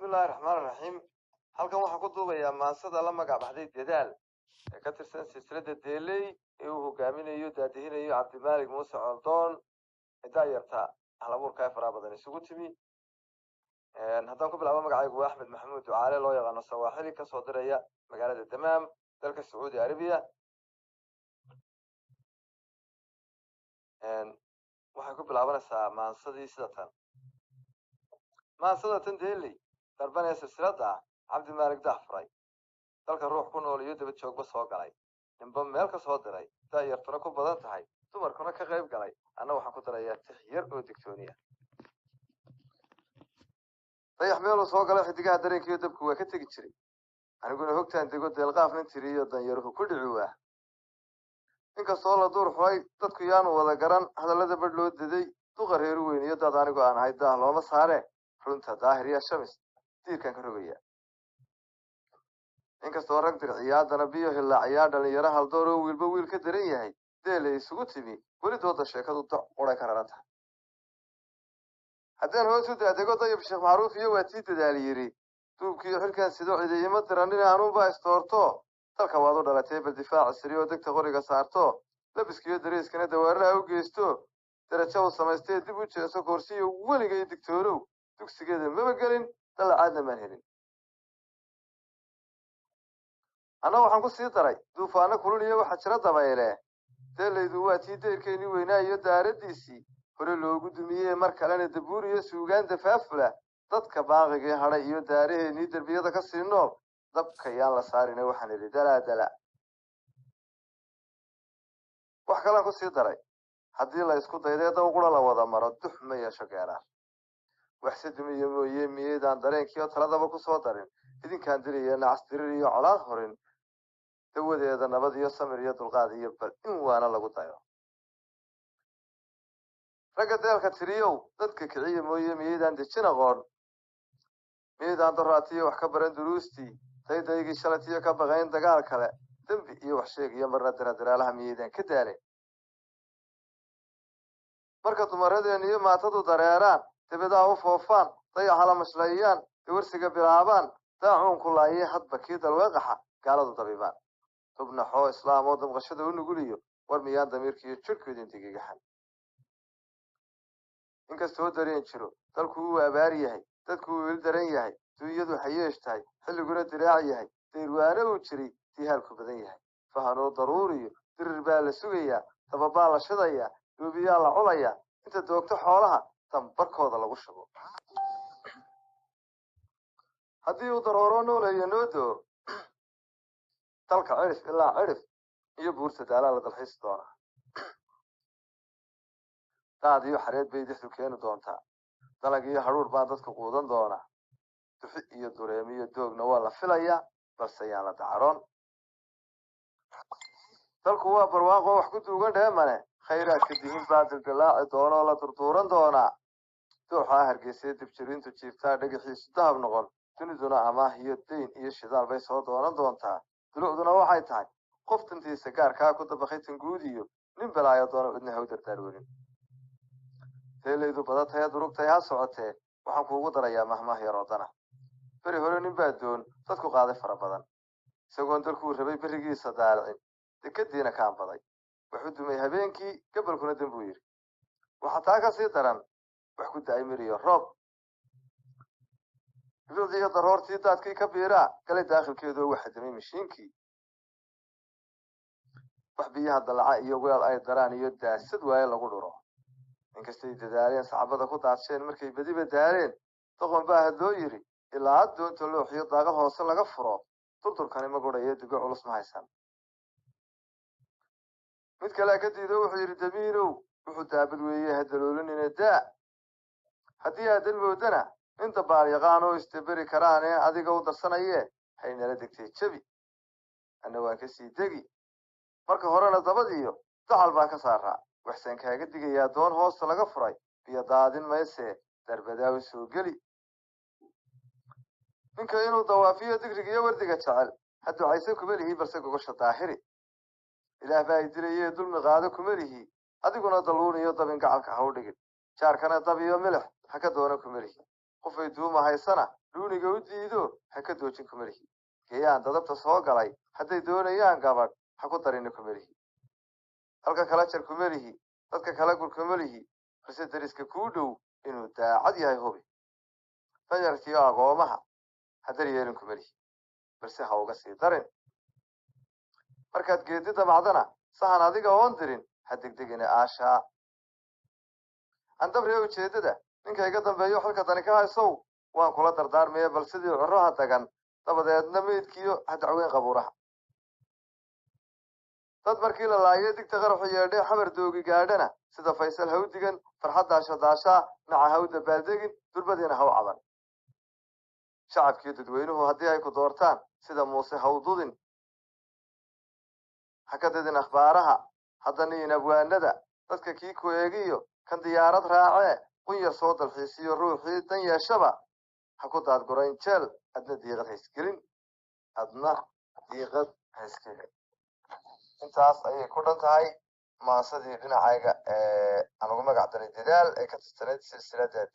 bismillahi raxmaani raxiim halkan waxaan ku duubayaa maansada la magac baxday dadaal ee ka tirsan silsilada deeley ee uu hogaaminayo daadihinayo cabdimaalig muuse coldoon ciddaa yarta halabuurka ee faraha badan isugu timi haddaan ku bilaabo magacaygu waa axmed maxamuud ducaale loo yaqaano sawaaxili kasoo diraya magaalada damaam dalka sacuudi arabiya waxay ku bilaabanaysaa maansadii sida tan maansada tan deeley darban ee silsilada ah cabdimaalig dahfuray dalka ruux ku nool iyo daba joogba soo galay ninba meel ka soo diray daayartuna ku badan tahay dumarkuna ka qayb galay anna waxaan ku darayaa tix yar oo digtooniya dayax meeluu soo galay xidigaha dareenkiiyo dabku waa ka tegi jiray aniguna hogtaan dego deelqaaf nin tiriyo danyaruhu ku dhici waa inkastoo la duur xulay dadku yaanu wada garan hadallada badh loo daday duqa reeru weyn iyo dad anigu aan ahay daah looma saare runta daahir ya shamis diirkan ka rogaya inkastoo rag dirciyaadana biyo hilaaciyaa dhalinyaro haldoor oo wiilba wiil ka daran yahay deelay isugu timi weli dooda sheekadu qoray ka raran tahay haddaan hoos u daadego dayib sheekh macruuf iyo waa tii dadaali yidhi duubkiiyo xilkan sidoo ciidayima diranin aanuunbaa istoorto dalka waad u dhalatay bal difaaca siri oo degta qoriga saarto labiskiiyo dareyskana dawaaraha u geysto darajo uu samaystee dib u jeeso koorsiyo weliga iyo digtoorow dugsigeeda maba gelin dalacaadna maan helin anna waxaan ku sii daray duufaano kulul iyo waxaa jira dabayle deelaydu waa tii deyrkeennii weynaa iyo daaraddiisii hore loogu dumiyey mar kalena dabuur iyo suugaan dafaafula dadka baaqigii hadhay iyo daaraheennii derbiyada ka sii nool dabka yaan la saarine waxaan idhi dalaadala wax kalaan ku sii daray haddii la isku daydee daw qura la wada maro dux ma yeesho geeraar waxse dumiya mooye miyeydaan dareenkiiyo taladaba ku soo darin idinkaan diraya nacas dirir iyo colaad horin dawadeeda nabad iyo samir iyo dulqaad iyo bal in waana lagu dayo ragga deelka tiriyow dadka kiciya mooye miyeydaan dejin aqoon miyeydaan doraatiyo wax ka baran duruustii daydaygii shalatiyo ka baqayn dagaal kale dembi iyo wax sheeg iyo marna diradiraalaha miyeydaan ka daalin marka dumaradeenna iyo maatadu dareeraan dabedaha u foofaan dayaxa la mashlayaan dawarsiga bilaabaan daacuunku laayee hadba kii dalweeqaxa gaaladu dabiibaan dubnaxoo islaam oo damqashada u nuguliyo war miyaan damiirkiiyo jidhku idin digigaxan inkastoo dareen jiro dalku uu abaar yahay dadku uu il daran yahay duunyadu xayeesh tahay xilliguna diraac yahay dayrwaano uu jiray diihaalku badan yahay fahanoo daruuriyo dirir baa la sugayaa dababaa la shidayaa duubiyaa la culayaa inta doogto xoolaha dambarkooda lagu shubo haddii uu darooro nooleeyo noo doo dalka cirif ilaa cirif iyo buurta daalaa la dalxiisi doonaa daad iyo xareed bay dixdu keeni doontaa dalag iyo hadhuur baan dadku quudan doonaa duxi iyo dureemiyo doogna waa la filayaa balse yaan la dacaroon dalku waa barwaaqoo wax ku duugan dheemane khayraadka dihin baa dildilaaci doona oo la durduuran doonaa dooxaa hargeysee dibjirintu jiiftaa dhagaxiisu dahab noqon duniduna amaah iyo dayn iyo shidaal bay soo doonan doontaa dulucduna waxay tahay qof dantiisa gaarkaa ku dabakay tanguud iyo nin balaayo doono cidna ha u dardaarwerin deelaydu badataya durugtay ha socotee waxaan kuugu darayaa mahmah yar oo dana beri hore nin baa doon dadku qaaday fara badan isagoon dalkuu rabay berigiisa daalicin dekadiina kaan baday waxu dumay habeenkii gabalkuna danbuu yidhi waxaa taa ka sii daran wax ku da-ay miriyo roob bibicdii iyo daroortii daadkii ka biiraa galay daakhilkeedu waxa damay mashiinkii wax biyaha dalaca iyo weel ay daraan iyo daasad waaye lagu dhuro inkastay dadaaleen sacbada ku daadsheen markay badiba daaleen doqon baa hadloo yidhi ilaa doonta looxiyo daaqad hoose laga furo durdurkani ma gudhayo digo culus ma haysan mid kalea ka diido wuxuu yidhi damiinow wuxuu daabad weeye hadaloolinina daa haddii aadan moodana nin dabaal yaqaan oo istaberi karaane adiga u darsanayee haynala degtay jebi anna waan ka sii degi marka horena dabadiyo dacal baan ka saaraa waxsaan kaaga digayaa doon hoosta laga furay biyo daadin maysee darbadaawi soo geli ninka inuu dawaafiyo digriga iyo wardiga jecel ha ducaysan kuma lihi balse gogosha daahiri ilaah baa i dilayee dulmi qaado kuma lihi adiguna daluuniyo dabin gacalka ha u dhigin jaarkana dab iyo milix ha ka doona kuma lihi qofay duuma haysana dhuuniga u diido ha ka doojin kumelihi geeyaan dadabta soo galay hadday doonayaan gabadh ha ku darini kumelihi halka kala jar kumelihi dadka kala gur kumelihi balse dariska kuu dhow inuu daacad yahay hubi danyarkiyo agoomaha ha daryeelin kumelihi balse ha uga sii darin markaad geedi damacdana sahan adiga oon dirin ha degdegina aashaa andabriya ujeedada ninka iga dambeeyo xilka dani ka haysow waan kula dardaarmaya bal sidii curaha dagan dabadeedna meydkiyo ha dacweyn qabuuraha dad markii la laayay digta qaraxu yeedhe xabar doogi gaadhana sida faysal ha u digan farxad daashaa naca ha u dabaaldegin durbadiina ha u caban shacabkiiyo dadweynuhu haddii ay ku doortaan sida muuse ha u dudin ha ka dadin akhbaaraha haddaniin abwaanada dadka kii ku eegiyo kan diyaarad raacee qunyar soo dalxiisiyo ruuxii dan yeeshaba ha ku daadgurayn jeel adna diiqad haysgelin intaas ayay ku dhan tahay maasadii dhinacayga aan ugu magac daray dadaal ee ka tirsaneyd silsilada